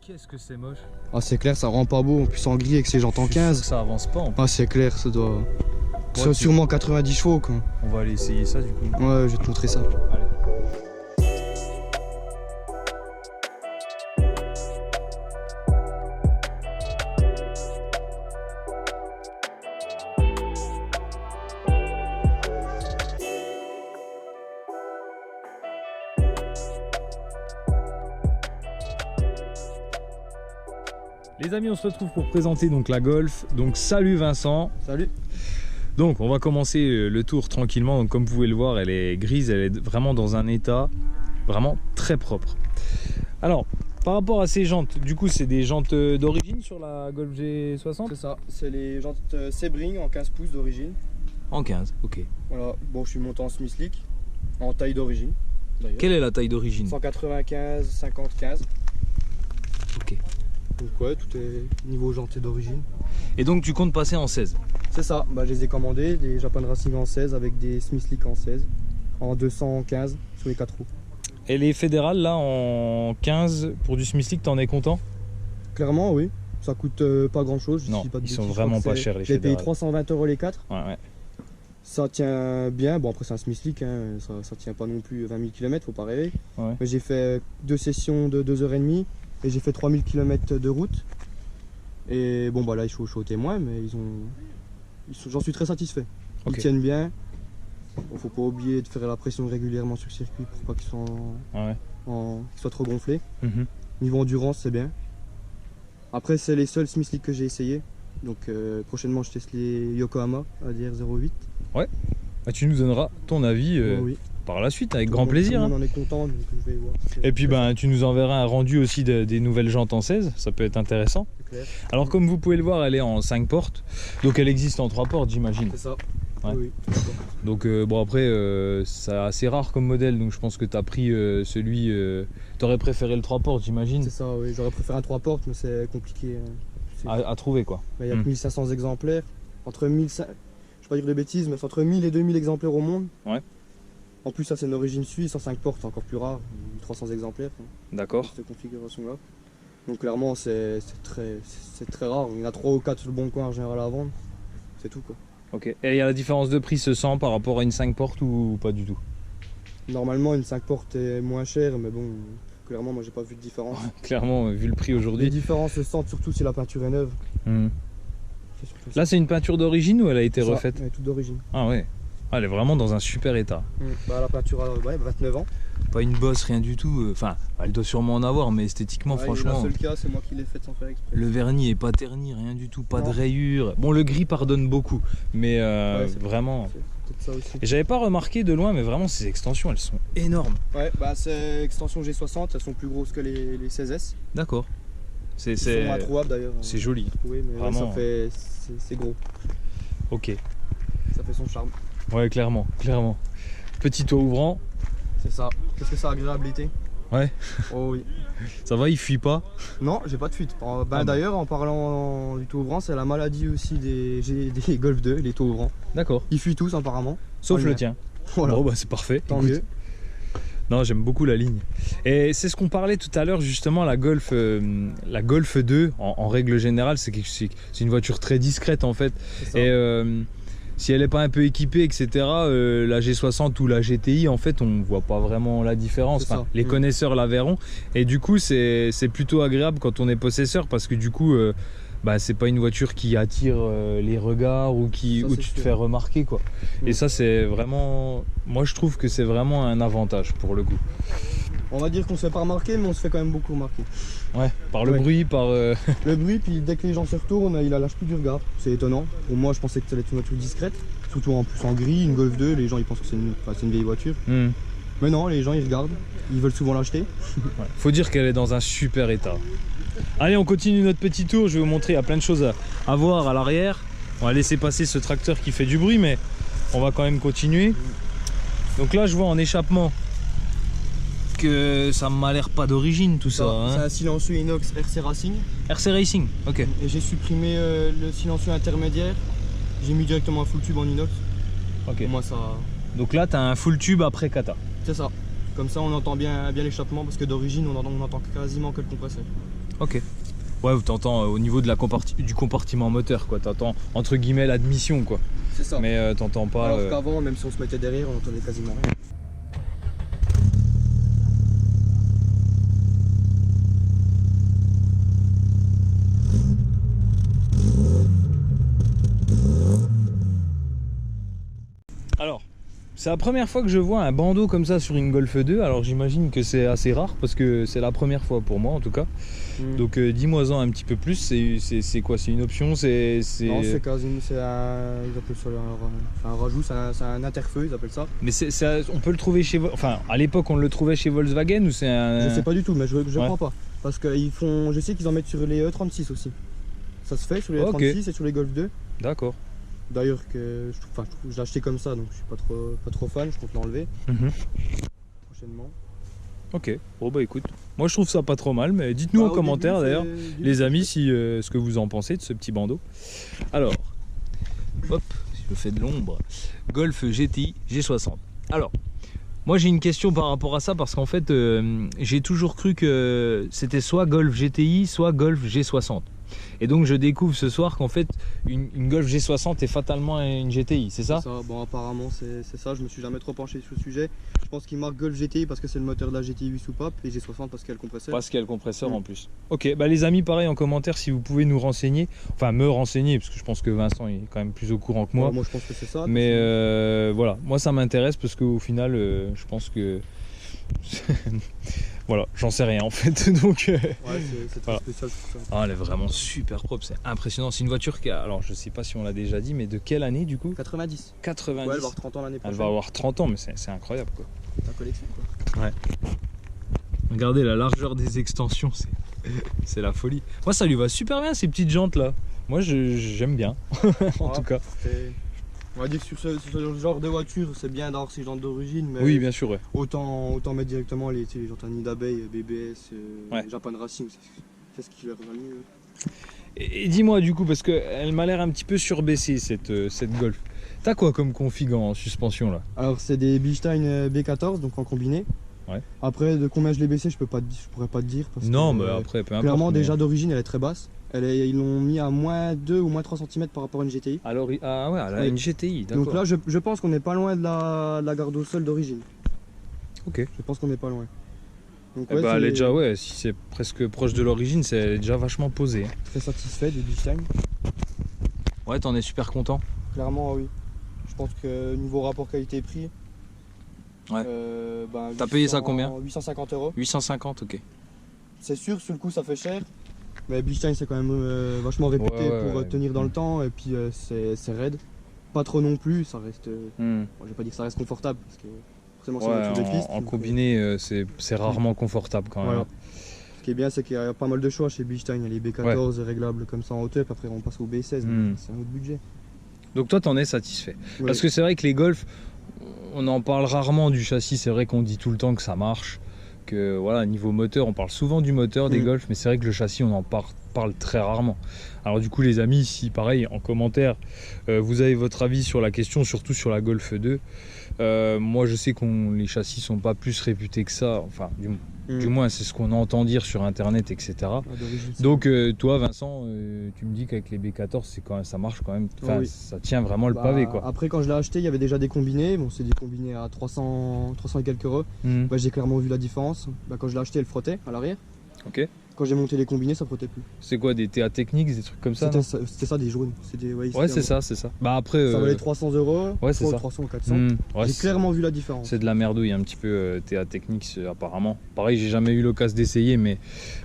Qu'est-ce que c'est moche. Ah c'est clair, ça rend pas beau, en plus en gris avec ses jantes en 15. Ça avance pas en plus. Ah c'est clair, ça doit... Ouais, c'est sûrement 90 chevaux quoi. On va aller essayer ça du coup. Ouais, je vais te montrer ça. Allez. Les amis, on se retrouve pour présenter donc la Golf. Donc salut Vincent. Salut. Donc on va commencer le tour tranquillement. Donc, comme vous pouvez le voir, elle est grise, elle est vraiment dans un état vraiment très propre. Alors par rapport à ces jantes, du coup c'est des jantes d'origine sur la Golf G60? C'est ça, c'est les jantes Sebring en 15 pouces d'origine. En 15, ok. Voilà, bon je suis monté en Smith Slick, en taille d'origine. Quelle est la taille d'origine? 195, 50, 15. Ok. Donc ouais, tout est niveau janté d'origine. Et donc tu comptes passer en 16? C'est ça, bah, je les ai commandés, des Japan Racing en 16 avec des Smith Slick en 16, en 215 sur les 4 roues. Et les fédérales là en 15 pour du Smith Slick, t'en es content? Clairement oui, ça coûte pas grand chose. Non, ils sont vraiment pas chers les fédérales. J'ai payé fédérales. 320 € les 4. Ouais. Ça tient bien, bon après c'est un Smith Slick, hein, ça tient pas non plus 20 000 km, faut pas rêver. Ouais. Mais j'ai fait 2 sessions de 2h30 et j'ai fait 3000 km de route. Et bon bah là je suis au témoin, mais j'en suis très satisfait. Ils Ok. tiennent bien. Bon, faut pas oublier de faire la pression régulièrement sur le circuit pour pas qu'ils soient trop gonflés. Mhm. Niveau endurance c'est bien. Après c'est les seuls Smith Slick que j'ai essayé. Donc prochainement je teste les Yokohama ADR 08. Ouais. Bah, tu nous donneras ton avis Oui. par la suite avec Tout grand le monde- plaisir. Tout Hein. le monde en est content, donc je vais voir. Et puis ben, tu nous enverras un rendu aussi des nouvelles jantes en 16, ça peut être intéressant. C'est clair. Alors comme vous pouvez le voir, elle est en 5 portes, donc elle existe en 3 portes j'imagine. C'est ça. Ouais. Oui. Donc bon après, c'est assez rare comme modèle, donc je pense que tu as pris celui... T'aurais préféré le 3 portes j'imagine, C'est ça, oui. J'aurais préféré un 3 portes, mais c'est compliqué. à trouver quoi. Il y a que 1500 exemplaires. Entre 1500, je ne vais pas dire de bêtises, mais c'est entre 1000 et 2000 exemplaires au monde. Ouais. En plus, ça c'est une origine suisse, en 5 portes, c'est encore plus rare. 300 exemplaires. D'accord. Cette configuration-là. Donc clairement, c'est très rare. Il y en a 3 ou 4 sur le bon coin en général à vendre. C'est tout quoi. Ok. Et il y a la différence de prix se sent par rapport à une 5 portes ou pas du tout? Normalement, une 5 portes est moins chère, mais bon, clairement, moi j'ai pas vu de différence. Clairement, vu le prix Les aujourd'hui. différences se sentent surtout si la peinture est neuve. Hmm. C'est surtout Là c'est une peinture d'origine ou elle a été ça. refaite? Elle est toute d'origine. Ah ouais. Ah, elle est vraiment dans un super état. Bah, la peinture a 29 ans. Pas une bosse, rien du tout. Enfin, elle doit sûrement en avoir, mais esthétiquement, Ouais, franchement, le seul cas, c'est moi qui l'ai faite sans faire exprès. le vernis est pas terni, rien du tout, pas de Non. rayures. Bon, le gris pardonne beaucoup, mais Ouais, c'est vraiment. peut-être ça aussi. Et j'avais pas remarqué de loin, mais vraiment, ces extensions, elles sont énormes. Ouais, bah c'est extension G60, elles sont plus grosses que les 16S. D'accord. Elles sont introuvables d'ailleurs. C'est joli. Oui, mais Vraiment. ouais, ça fait, c'est gros. Ok. Ça fait son charme. Ouais, clairement, clairement. Petit toit ouvrant, C'est ça. Qu'est-ce que c'est agréable l'été? Ouais. Oh oui. ça va, il fuit pas. Non, j'ai pas de fuite. Bah, bon. D'ailleurs, en parlant du taux ouvrant, c'est la maladie aussi des Golf 2, les taux ouvrants. D'accord. Ils fuient tous apparemment. Sauf Ouais, le mais- tien. Voilà. Bon, bah c'est parfait. Tant Écoute. mieux. Non, j'aime beaucoup la ligne. Et c'est ce qu'on parlait tout à l'heure, justement, la Golf 2, en règle générale, c'est une voiture très discrète en fait. C'est ça. Et si elle n'est pas un peu équipée, etc., la G60 ou la GTI, en fait, on voit pas vraiment la différence. C'est Enfin, ça. les connaisseurs la verront. Et du coup, c'est plutôt agréable quand on est possesseur parce que du coup, bah, c'est pas une voiture qui attire les regards ou Ça, où c'est tu te sûr. fais remarquer, quoi. Mm. Et ça, c'est vraiment... Moi, je trouve que c'est vraiment un avantage pour le coup. On va dire qu'on se fait pas remarquer, mais on se fait quand même beaucoup remarquer. Ouais, par le Ouais. bruit, par... Le bruit, puis dès que les gens se retournent, il lâche plus du regard. C'est étonnant. Pour moi, je pensais que ça allait être une voiture discrète. Surtout en plus en gris, une Golf 2, les gens ils pensent que c'est une vieille voiture. Hmm. Mais non, les gens ils regardent, ils veulent souvent l'acheter. Ouais. Faut dire qu'elle est dans un super état. Allez, on continue notre petit tour. Je vais vous montrer, il y a plein de choses à voir à l'arrière. On va laisser passer ce tracteur qui fait du bruit, mais on va quand même continuer. Donc là, je vois en échappement que ça m'a l'air pas d'origine tout ça. C'est Hein. un silencieux inox RC Racing. RC Racing, ok. Et j'ai supprimé le silencieux intermédiaire. J'ai mis directement un full tube en inox. Ok. Pour moi ça. Donc là, tu as un full tube après kata. C'est ça. Comme ça on entend bien l'échappement parce que d'origine on entend quasiment que le compresseur. Ok. Ouais, t'entends au niveau de du compartiment moteur, quoi. T'entends entre guillemets l'admission, quoi. C'est ça. Mais t'entends pas. Alors qu'avant, même si on se mettait derrière, on entendait quasiment rien. Alors, c'est la première fois que je vois un bandeau comme ça sur une Golf 2. Alors j'imagine que c'est assez rare parce que c'est la première fois pour moi en tout cas. Donc dis-moi-en un petit peu plus. C'est quoi? C'est une option? Non, c'est quasiment, ils appellent ça un rajout, c'est un interfeu, ils appellent ça. Mais on peut le trouver chez... Enfin, à l'époque on le trouvait chez Volkswagen ou c'est un... Je sais pas du tout, mais je crois pas. Parce que je sais qu'ils en mettent sur les E36 aussi. Ça se fait sur les E36 et sur les Golf 2. D'accord. D'ailleurs que je l'ai acheté comme ça, donc je suis pas trop fan, je compte l'enlever prochainement. Ok, bon bah écoute, moi je trouve ça pas trop mal, mais dites-nous en commentaire d'ailleurs, les amis, si ce que vous en pensez de ce petit bandeau. Alors, hop, si je fais de l'ombre, Golf GTI G60. Alors, moi j'ai une question par rapport à ça, parce qu'en fait, j'ai toujours cru que c'était soit Golf GTI, soit Golf G60. Et donc je découvre ce soir qu'en fait une Golf G60 est fatalement une GTI, c'est ça? C'est ça, bon apparemment c'est ça, je me suis jamais trop penché sur le sujet. Je pense qu'il marque Golf GTI parce que c'est le moteur de la GTI 8 soupape et G60 parce qu'il y a le compresseur. Parce qu'il y a le compresseur en plus. Ok, bah les amis, pareil en commentaire si vous pouvez nous renseigner, enfin me renseigner, parce que je pense que Vincent est quand même plus au courant que moi. Moi je pense que c'est ça. Mais voilà, moi ça m'intéresse parce qu'au final je pense que... Voilà, j'en sais rien en fait, donc... Ouais, c'est très spécial tout ça. Ah, elle est vraiment super propre, c'est impressionnant. C'est une voiture qui a, alors je sais pas si on l'a déjà dit, mais de quelle année du coup? 90. 90. Ouais, elle va avoir 30 ans l'année prochaine. Elle va avoir 30 ans, mais c'est incroyable quoi. La collection quoi. Ouais. Regardez la largeur des extensions, c'est la folie. Moi ça lui va super bien ces petites jantes là. Moi j'aime bien, en tout cas. On va dire que sur ce genre de voiture, c'est bien d'avoir ces jantes d'origine, mais oui, bien sûr, ouais. Autant mettre directement les jantes à nid d'abeille, BBS, Japan Racing, c'est ce qui leur va mieux. Et dis-moi du coup, parce qu'elle m'a l'air un petit peu surbaissée cette Golf. T'as quoi comme config en suspension là? Alors c'est des Bilstein B14, donc en combiné. Ouais. Après de combien je l'ai baissé, je pourrais pas te dire. Parce non, que, mais après peu importe. Clairement déjà d'origine elle est très basse. Ils l'ont mis à moins 2 ou moins 3 cm par rapport à une GTI. Alors, ah ouais, elle a une GTI, d'accord. Donc là, je pense qu'on n'est pas loin de la garde au sol d'origine. Ok. Je pense qu'on n'est pas loin. Donc, ouais, bah, elle est déjà, ouais, si c'est presque proche de l'origine, elle est déjà vachement posée. Très satisfait du Bilstein. Ouais, t'en es super content? Clairement, oui. Je pense que niveau rapport qualité-prix. Ouais. T'as payé ça combien? 850 €. 850, ok. C'est sûr, sur le coup, ça fait cher. Mais Bilstein c'est quand même vachement réputé pour tenir dans le temps et puis c'est raide. Pas trop non plus, ça reste. Bon, je vais pas dire que ça reste confortable parce que forcément c'est une voiture de piste. En combiné, c'est rarement confortable quand même. Voilà. Ce qui est bien, c'est qu'il y a pas mal de choix chez Bilstein. Il y a les B14 réglables comme ça en hauteur, après on passe au B16, c'est un autre budget. Donc toi t'en es satisfait. Parce que c'est vrai que les Golf, on en parle rarement du châssis, c'est vrai qu'on dit tout le temps que ça marche. Que voilà, niveau moteur, on parle souvent du moteur des Golf, mais c'est vrai que le châssis on en parle très rarement. Alors du coup les amis, si pareil en commentaire vous avez votre avis sur la question, surtout sur la Golf 2, moi je sais que les châssis sont pas plus réputés que ça, enfin du moins c'est ce qu'on entend dire sur internet, etc. Donc toi Vincent, tu me dis qu'avec les B14 c'est quand même, ça marche quand même, ça tient vraiment le pavé quoi. Après quand je l'ai acheté il y avait déjà des combinés, bon c'est des combinés à 300 et quelques euros. J'ai clairement vu la différence. Quand je l'ai acheté elle frottait à l'arrière. Ok. Quand j'ai monté les combinés, ça frottait plus. C'est quoi, des TA Techniques, des trucs comme ça? C'était ça, des jaunes. Ouais, c'est ça. Bah après. Ça valait 300 €, ouais, c'est ça. 300 ou 400. J'ai clairement vu la différence. C'est de la merdouille un petit peu, TA Techniques apparemment. Pareil, j'ai jamais eu l'occasion d'essayer, mais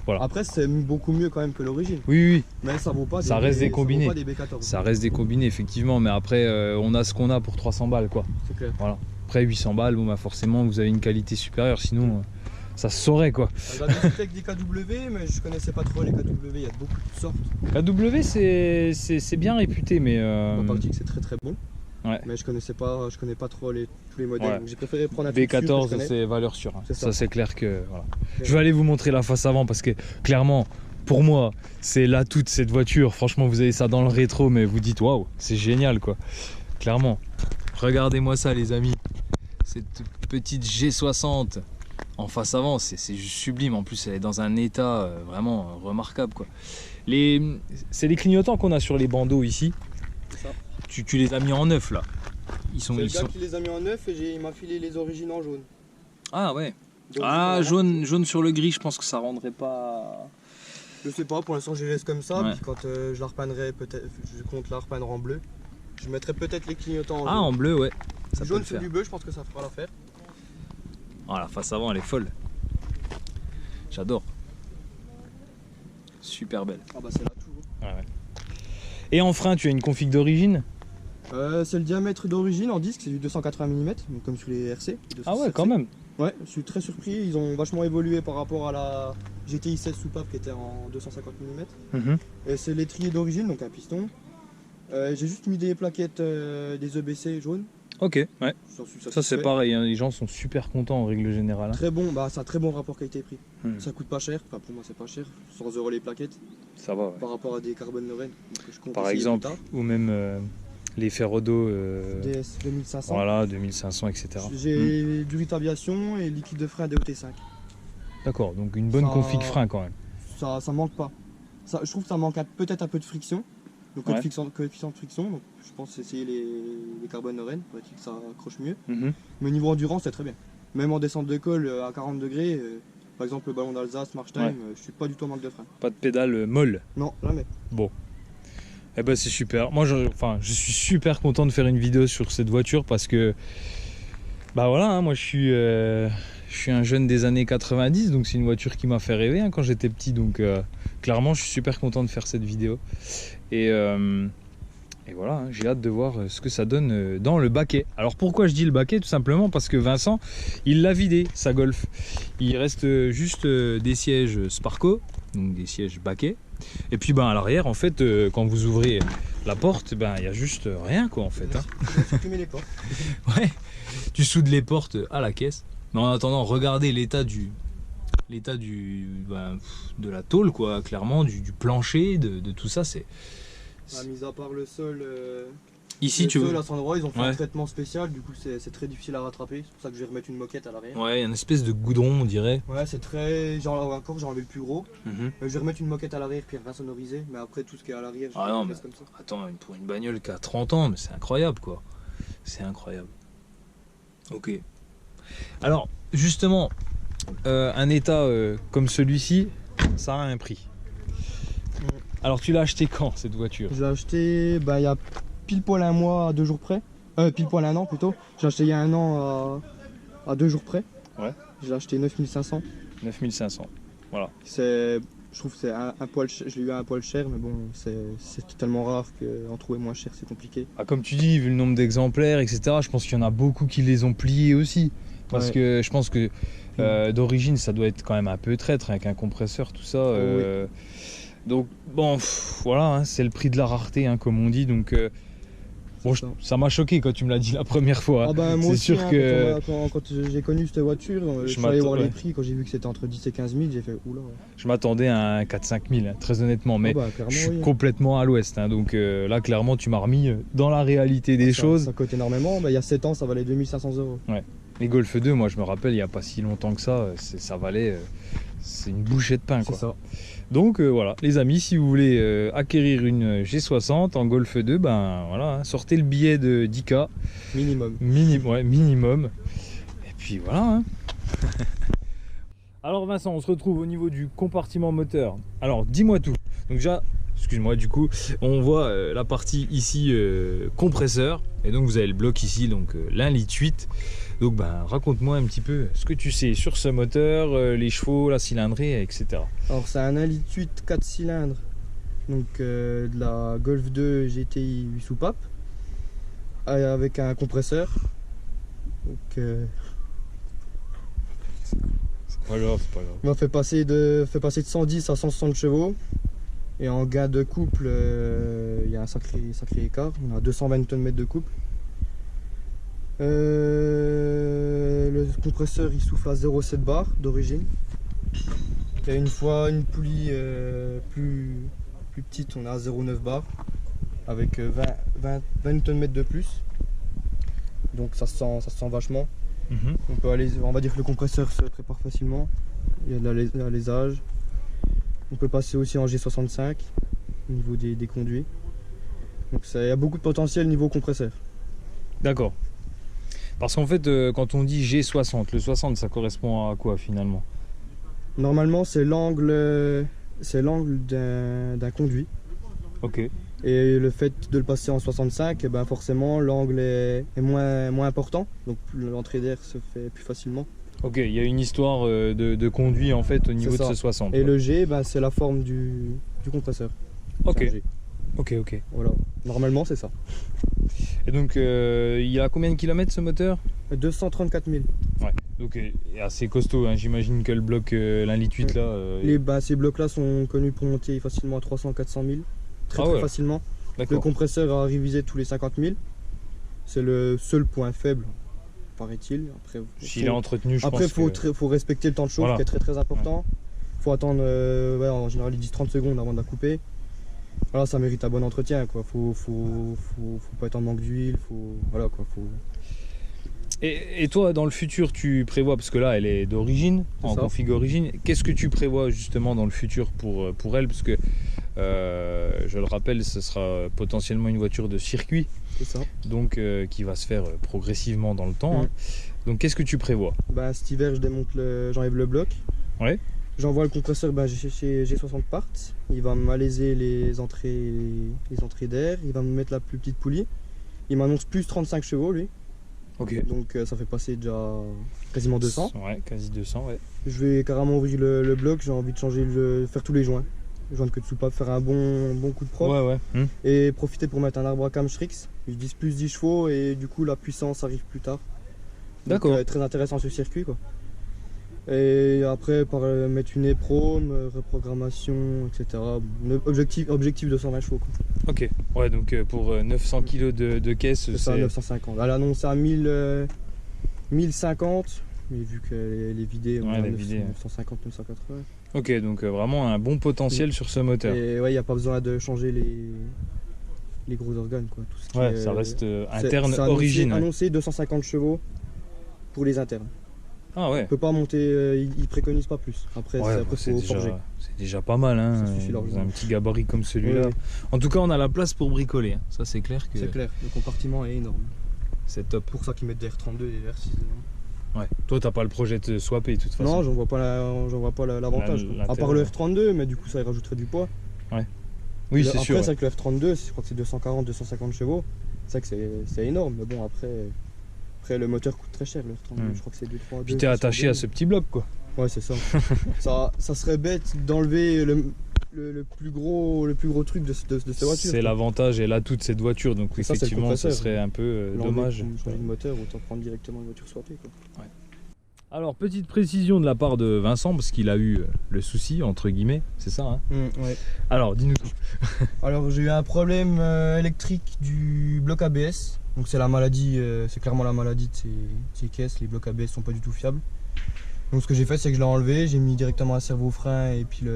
voilà. Après, c'est beaucoup mieux quand même que l'origine. Oui. Mais ça vaut pas. Ça reste des combinés. Ça vaut pas des B14. Ça reste des combinés, effectivement, mais après, on a ce qu'on a pour 300 balles, quoi. C'est clair. Voilà. Après 800 balles, bon, bah forcément, vous avez une qualité supérieure, sinon. Ça se saurait quoi. J'avais discuté avec des KW, mais je connaissais pas trop les KW, il y a beaucoup de sortes. KW c'est bien réputé, mais. On m'a dit que c'est très bon. Ouais. Mais je connais pas trop tous les modèles. Ouais. Donc j'ai préféré prendre un B14, c'est valeur sûre. Hein. Ça c'est clair que. Voilà. Ouais. Je vais aller vous montrer la face avant parce que clairement, pour moi, c'est l'atout de cette voiture. Franchement, vous avez ça dans le rétro, mais vous dites waouh, c'est génial quoi. Clairement. Regardez-moi ça les amis. Cette petite G60. en face avant, c'est juste sublime. En plus, elle est dans un état vraiment remarquable, quoi. C'est les clignotants qu'on a sur les bandeaux ici. Ça. Tu les as mis en neuf là. C'est le gars qui les a mis en neuf et il m'a filé les origines en jaune. Ah ouais. Donc, Jaune sur le gris, je pense que ça rendrait pas... Je sais pas, pour l'instant je les laisse comme ça, Ouais. puis quand je la repeindrai, peut-être, je compte la repeindre en bleu. Je mettrai peut-être les clignotants en jaune. Ah, en bleu, ouais. Ça jaune peut sur le faire. du bleu, je pense que ça fera l'affaire. Ah, la face avant, elle est folle. J'adore. Super belle. Ah bah c'est là tout. Ah ouais. Et en frein, tu as une config d'origine? C'est le diamètre d'origine en disque, c'est du 280 mm, donc comme sur les RC. Ah ouais, quand même. Ouais, je suis très surpris, ils ont vachement évolué par rapport à la GTI 16 soupape qui était en 250 mm. Et c'est l'étrier d'origine, donc un piston. J'ai juste mis des plaquettes des EBC jaunes. Ok, ouais. J'en suis Ça c'est satisfait. pareil, hein. Les gens sont super contents en règle générale. Hein. Très bon, bah c'est un très bon rapport qualité-prix. Hmm. Ça coûte pas cher, enfin pour moi c'est pas cher, 100 € les plaquettes Ça va, ouais. par rapport à des Carbon Lorraine. Que je compte Par essayer exemple, plus tard. ou même les Ferrodo, DS 2500. voilà, 2500, etc. J'ai du Rit Aviation et liquide de frein DOT5. D'accord, donc une bonne Ça- config frein quand même. Ça manque pas. Ça, je trouve que ça manque peut-être un peu de friction. Donc Ouais. coefficient de friction, donc je pense essayer les Carbon Lorraine pour être que ça accroche mieux. Mhm. Mais au niveau endurance, c'est très bien. Même en descente de col à 40 degrés, par exemple le ballon d'Alsace, Markstein, Ouais. je suis pas du tout en manque de frein. Pas de pédale molle. Non, jamais. Bon. Eh ben c'est super. Moi je suis super content de faire une vidéo sur cette voiture parce que bah voilà, hein, moi je suis un jeune des années 90, donc c'est une voiture qui m'a fait rêver hein, quand j'étais petit, donc clairement je suis super content de faire cette vidéo et voilà, hein, j'ai hâte de voir ce que ça donne dans le baquet. Alors pourquoi je dis le baquet? Tout simplement parce que Vincent il l'a vidé sa Golf. Il reste juste des sièges Sparco, donc des sièges baquet. Et puis ben à l'arrière en fait quand vous ouvrez la porte, ben il y a juste rien quoi en fait. Hein. Je vais supprimer les portes. Ouais, tu soudes les portes à la caisse. Mais en attendant, regardez l'état de la tôle quoi, clairement du plancher, de tout ça. C'est Mis à part le sol, ici le tu sol veux. à cet endroit, ils ont fait Ouais. un traitement spécial, du coup c'est très difficile à rattraper. C'est pour ça que je vais remettre une moquette à l'arrière. Ouais, il y a une espèce de goudron on dirait. Ouais, c'est très. Encore, j'ai enlevé le plus gros. Mhm. Je vais remettre une moquette à l'arrière puis rien sonoriser, mais après tout ce qui est à l'arrière, je Ah non, le laisse mais- comme ça. Attends, pour une bagnole qui a 30 ans, mais c'est incroyable quoi. C'est incroyable. Ok. Alors, justement, un état comme celui-ci, ça a un prix. Alors, tu l'as acheté quand cette voiture? Je l'ai acheté il y a pile poil un mois à 2 jours près. Pile poil un an plutôt. J'ai acheté il y a un an à 2 jours près. Ouais. Je l'ai acheté 9500. 9500. Voilà. Je trouve que c'est un poil cher. Je l'ai eu à un poil cher, mais bon, c'est tellement rare qu'en trouver moins cher, c'est compliqué. Ah, comme tu dis, vu le nombre d'exemplaires, etc., je pense qu'il y en a beaucoup qui les ont pliés aussi. Parce Ouais. que je pense que d'origine, ça doit être quand même un peu traître avec un compresseur, tout ça. Donc, bon, voilà, hein, c'est le prix de la rareté, hein, comme on dit. Donc, bon, C'est ça. ça m'a choqué quand tu me l'as dit la première fois. Ah bah, moi C'est aussi, sûr hein, que quand j'ai connu cette voiture, je suis allé voir les prix. Quand j'ai vu que c'était entre 10 et 15 000, j'ai fait oula. je m'attendais à un 4-5 000, hein, très honnêtement. Mais Ah bah, clairement, je suis oui. complètement à l'ouest. Hein, donc là, clairement, tu m'as remis dans la réalité des choses. Ça coûte énormément. Il y a 7 ans, ça valait 2500 €. Les Golf 2, moi je me rappelle, il n'y a pas si longtemps que ça, ça valait, c'est une bouchée de pain C'est quoi. ça. Donc voilà, les amis, si vous voulez acquérir une G60 en Golf 2, ben voilà, hein, sortez le billet de 10K, Minimum. minimum. Et puis voilà. Hein. Alors Vincent, on se retrouve au niveau du compartiment moteur. Alors dis-moi tout. Donc déjà, excuse-moi, du coup, on voit la partie ici compresseur. Et donc vous avez le bloc ici, donc l'1,8 litre. Donc ben raconte-moi un petit peu ce que tu sais sur ce moteur, les chevaux, la cylindrée, etc. Alors c'est un 1,8 litre 4 cylindres, donc de la Golf 2 GTI 8 soupape, avec un compresseur. Donc C'est pas grave, c'est pas grave. on fait passer de 110 à 160 chevaux. Et en gain de couple, il y a un sacré écart. On a 220 Nm de couple. Le compresseur il souffle à 0,7 bar d'origine. Il y a une fois une poulie plus petite, on est à 0,9 bar avec 20 Nm de plus. Donc ça se sent vachement. On va dire que le compresseur se prépare facilement. Il y a de l'alésage. On peut passer aussi en G65 au niveau des conduits. Donc il y a beaucoup de potentiel niveau compresseur. D'accord. Parce qu'en fait, quand on dit G60, le 60, ça correspond à quoi finalement? Normalement, c'est l'angle d'un conduit. Ok. Et le fait de le passer en 65, ben forcément l'angle est moins important, donc l'entrée d'air se fait plus facilement. Ok, il y a une histoire de conduit en fait au niveau de ce 60. Et le G, ben, c'est la forme du compresseur. Ok. Ok. Voilà, normalement c'est ça. Et donc il y a combien de kilomètres ce moteur? 234 000. Ouais, donc assez costaud, hein. J'imagine que le bloc, l'1,8 litre là... Ces blocs là sont connus pour monter facilement à 300-400 000. Très facilement. Le compresseur a révisé tous les 50 000. C'est le seul point faible, paraît-il. S'il est entretenu, je pense Après, faut respecter le temps de chauffe qui est très important. Faut attendre, en général, ils disent 30 secondes avant de la couper. Voilà, ça mérite un bon entretien, quoi. Faut pas être en manque d'huile. Et toi, dans le futur, tu prévois, parce que là, elle est d'origine, en config origine, qu'est-ce que tu prévois justement dans le futur pour elle? Parce que, je le rappelle, ce sera potentiellement une voiture de circuit, donc qui va se faire progressivement dans le temps. Hein. Donc, qu'est-ce que tu prévois? Cet hiver, j'enlève le bloc. Ouais. J'envoie le compresseur chez G60 Parts. Il va m'alléger les entrées d'air. Il va me mettre la plus petite poulie. Il m'annonce plus 35 chevaux, lui. Ok. Donc ça fait passer déjà quasiment 200. Ouais, quasi 200, ouais. Je vais carrément ouvrir le bloc, j'ai envie de faire tous les joints. Les joints de queue de soupape, faire un bon coup de propre. Ouais. Et profiter pour mettre un arbre à cam Strix. Je dis plus 10 chevaux et du coup la puissance arrive plus tard. D'accord. Très intéressant ce circuit, quoi. Et après mettre une éprome, reprogrammation, etc. Objectif de 120 chevaux, quoi. Ok, ouais, donc pour 900 kg de caisse, c'est ça, 950. Elle annonce à 1050, mais vu qu'elle est vidée, on a 950, 980. Ok, donc vraiment un bon potentiel sur ce moteur. Et ouais, il n'y a pas besoin de changer les gros organes, quoi. Tout ce qui ça reste interne origine. Annoncé 250 chevaux pour les internes. Ah ouais. On peut pas monter, ils préconisent pas plus. Après, c'est déjà pas mal, hein. Dans un petit gabarit comme celui-là. En tout cas, on a la place pour bricoler. Hein. Ça, c'est clair que. C'est clair. Le compartiment est énorme. C'est top. Pour ça qu'ils mettent des R32 et des R6 dedans. Ouais. Toi, t'as pas le projet de swapper de toute façon. Non, j'en vois pas l'avantage. À part le R32, mais du coup, ça y rajouterait du poids. Ouais. Oui, c'est sûr. Après, c'est que le R32, je crois que c'est 240, 250 chevaux. C'est vrai que c'est énorme, mais bon, après, le moteur coûte très cher, le R32. Je crois que c'est 2-3. Puis t'es attaché à ce petit bloc, quoi. Ouais, c'est ça. ça serait bête d'enlever le plus gros truc de cette voiture. C'est l'avantage et l'atout de cette voiture, donc effectivement, ça serait un peu dommage. Changer de moteur, autant prendre directement une voiture swappée, quoi. Ouais. Alors, petite précision de la part de Vincent, parce qu'il a eu le souci, entre guillemets, c'est ça, hein? Ouais. Alors, dis-nous tout. Alors, j'ai eu un problème électrique du bloc ABS. Donc c'est la maladie, c'est clairement la maladie de ces caisses. Les blocs ABS sont pas du tout fiables. Donc ce que j'ai fait, c'est que je l'ai enlevé, j'ai mis directement un servo-frein et puis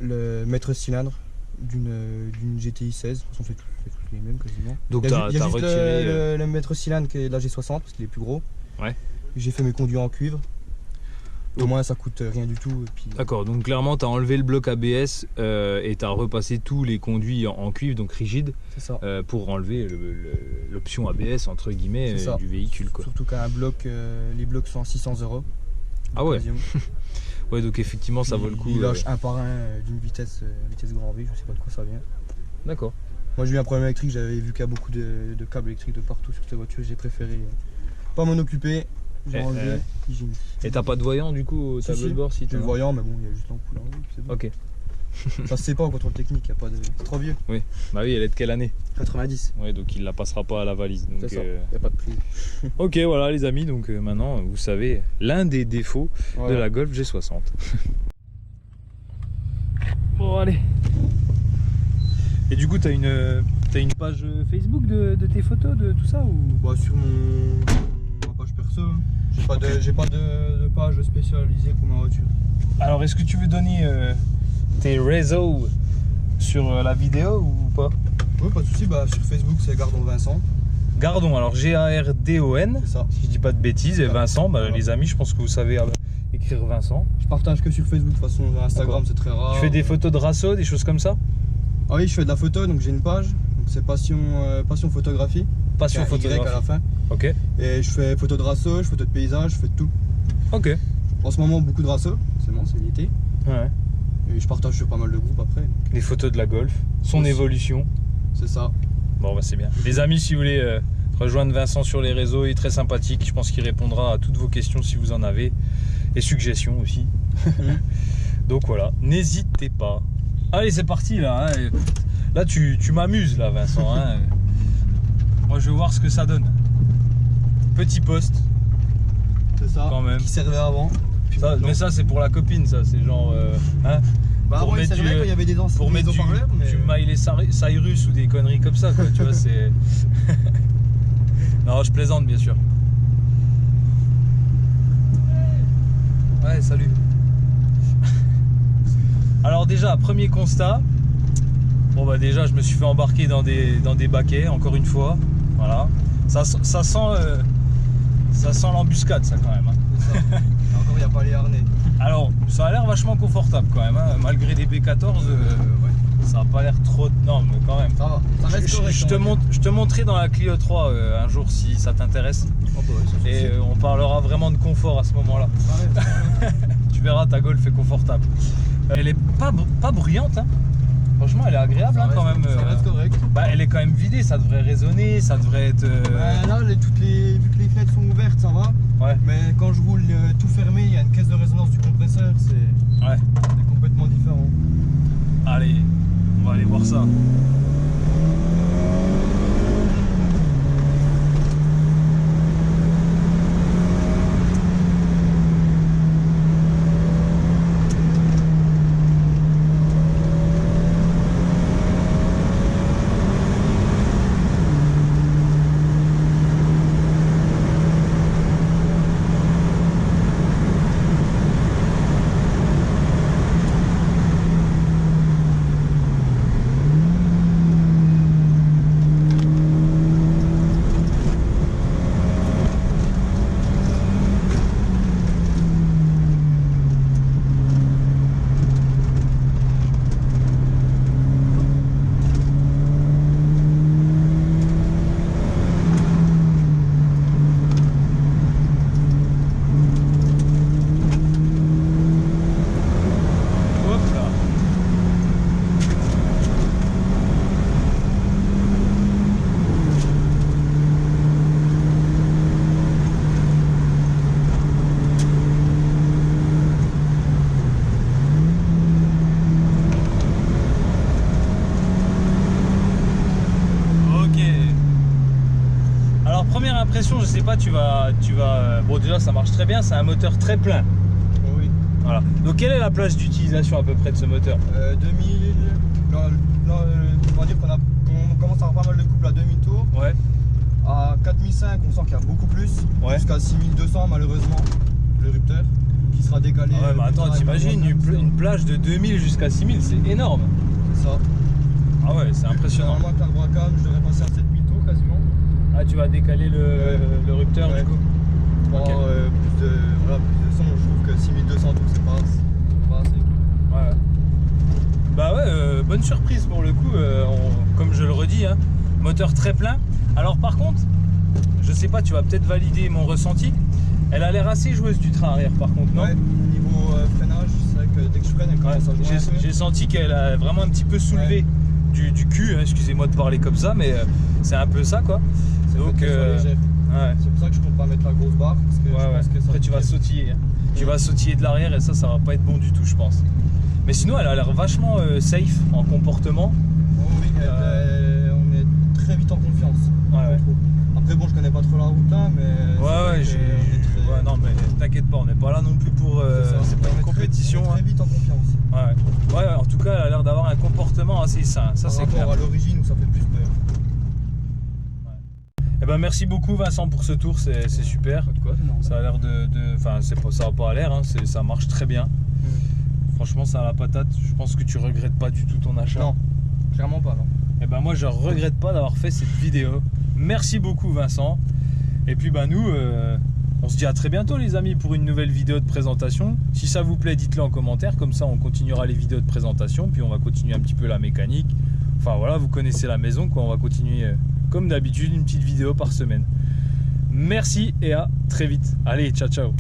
le maître cylindre d'une GTI 16. De toute façon, c'est tous les mêmes quasiment. Donc il y a juste retiré le maître cylindre qui est de la G60 parce qu'il est plus gros. Ouais. J'ai fait mes conduits en cuivre. Au moins ça coûte rien du tout. D'accord, donc clairement tu as enlevé le bloc ABS et tu as repassé tous les conduits en cuivre, donc rigide, pour enlever l'option ABS entre guillemets du véhicule, quoi. Surtout qu'un bloc, les blocs sont à 600 €. Ah ouais. Ouais, donc effectivement ça vaut le coup. Il lâche un par un d'une vitesse grand V, je sais pas de quoi ça vient. D'accord. Moi j'ai eu un problème électrique, j'avais vu qu'il y a beaucoup de câbles électriques de partout sur cette voiture, j'ai préféré pas m'en occuper. J'ai enlevé. Et t'as pas de voyant du coup au tableau de bord? Si j'ai le voyant, mais bon, il y a juste l'ampoule en haut, c'est bon. Ok. Ça se sait pas en contrôle technique, c'est trop vieux. Oui, bah oui, elle est de quelle année? 90. Ouais, donc il la passera pas à la valise. C'est ça, il n'y a pas de prise. Ok, voilà les amis, donc maintenant vous savez l'un des défauts de la Golf G60. Bon, allez. Et du coup, t'as une page Facebook de tes photos, de tout ça ou? Bah, sur ma page perso. J'ai pas de page spécialisée pour ma voiture. Alors, est-ce que tu veux donner tes réseaux sur la vidéo ou pas? Oui, pas de soucis. Bah, sur Facebook, c'est Gardon Vincent. Gardon, alors Gardon, C'est ça. si je dis pas de bêtises, et Vincent, bah, les amis, je pense que vous savez écrire Vincent. Je partage que sur Facebook, de toute façon, Instagram c'est très rare. Tu fais des photos de rasso, des choses comme ça? Ah oui, je fais de la photo, donc j'ai une page, donc c'est passion photographie. Passion Y photographie. à la fin. Ok. Et je fais photos de rasso, je fais photos de paysage, je fais de tout. Ok. En ce moment, beaucoup de rasso, c'est bon, c'est l'été. Ouais. Et je partage sur pas mal de groupes après. Donc, Les photos de la Golf, son aussi. évolution. c'est ça. Bon bah c'est bien. Les amis, si vous voulez rejoindre Vincent sur les réseaux, il est très sympathique. Je pense qu'il répondra à toutes vos questions si vous en avez. Et suggestions aussi. Donc voilà, n'hésitez pas. Allez, c'est parti là. Hein. Là, tu m'amuses là, Vincent. Hein. Moi, je veux voir ce que ça donne. Petit poste. C'est ça. Quand même. Qui servait avant. Ça, mais ça, c'est pour la copine, ça. C'est genre. Hein, Bah pour avant, il mettre servait du- quand il y avait des danses. pour mettre du Miley Cyrus ou des conneries comme ça, quoi. Tu vois, c'est. Non, je plaisante, bien sûr. Ouais, salut. Alors déjà, premier constat. Bon bah déjà, je me suis fait embarquer dans des baquets, encore une fois. Voilà. Ça sent l'embuscade, ça quand même. Hein. C'est ça. Et encore, il n'y a pas les harnais. Alors, ça a l'air vachement confortable quand même. Hein. Malgré des B14, Ouais. ça n'a pas l'air trop. Non, mais quand même. Ça va. Ça reste correct. Je te montrerai dans la Clio 3 un jour si ça t'intéresse. Oh, bah ouais, ça Et suffit. on parlera vraiment de confort à ce moment-là. Ça reste. Tu verras, ta Golf est confortable. Elle est pas bruyante. Hein. Franchement, elle est agréable hein, quand même. Ça reste correct. Bah, elle est quand même vidée, ça devrait résonner, ça devrait être. Là, vu que les fenêtres sont ouvertes, ça va. Ouais. Mais quand je roule tout fermé, il y a une caisse de résonance du compresseur, Ouais. c'est complètement différent. Allez, on va aller voir ça. Hop là. Ok. Alors première impression, je sais pas, tu vas. Bon déjà ça marche très bien, c'est un moteur très plein. Oui. Voilà. Donc quelle est la plage d'utilisation à peu près de ce moteur? 2000, on va dire qu'on commence à avoir pas mal de couples à 2000 tours. Ouais. À 4005, on sent qu'il y a beaucoup plus. Ouais. Jusqu'à 6200, malheureusement, le rupteur qui sera décalé. Ouais, mais attends, plus tard, t'imagines une plage de 2000 jusqu'à 6000, c'est énorme. C'est ça. Ah ouais, c'est impressionnant. Normalement, avec l'arbre à cam, je devrais passer à 7000 tours quasiment. Ah, tu vas décaler le rupteur Ouais. du coup. Pour Ok. avoir plus de son, je trouve que 6200 tours, c'est pas assez. Ouais. Bah ouais, bonne surprise pour le coup, comme je le redis, hein, moteur très plein. Alors par contre, je sais pas, tu vas peut-être valider mon ressenti. Elle a l'air assez joueuse du train arrière par contre, non? Ouais, niveau freinage, c'est vrai que dès que je freine, elle commence à jouer un peu. J'ai senti qu'elle a vraiment un petit peu soulevé du cul, hein, excusez-moi de parler comme ça, mais c'est un peu ça quoi. C'est Donc, donc, légère. ouais. C'est pour ça que je compte pas mettre la grosse barre. Parce que je Ouais, pense que ça après tu vas piège. sautiller, hein. Tu vas sautiller de l'arrière et ça va pas être bon du tout je pense. Mais sinon elle a l'air vachement safe en comportement. Oh oui, on est très vite en confiance. Ouais, ouais. je trouve. Après bon, je connais pas trop la route là, mais c'est Ouais, vrai ouais, que on est très- ouais, non mais t'inquiète pas, on n'est pas là non plus pour. ça. C'est pas On est une très- compétition. on est Hein. très vite en confiance. Ouais. Ouais, en tout cas, elle a l'air d'avoir un comportement assez sain, ça Par c'est rapport clair. à l'origine où ça fait plus peur. Eh ben, merci beaucoup Vincent pour ce tour, c'est super. Pas de quoi, c'est normal. Ça a l'air enfin, ça a pas l'air, hein, ça marche très bien. Franchement, ça a la patate. Je pense que tu regrettes pas du tout ton achat. Non, clairement pas, non. Et ben moi, je regrette pas d'avoir fait cette vidéo. Merci beaucoup Vincent. Et puis bah nous, on se dit à très bientôt les amis pour une nouvelle vidéo de présentation. Si ça vous plaît, dites-le en commentaire, comme ça on continuera les vidéos de présentation, puis on va continuer un petit peu la mécanique. Enfin voilà, vous connaissez la maison quoi, on va continuer comme d'habitude une petite vidéo par semaine. Merci et à très vite. Allez, ciao ciao.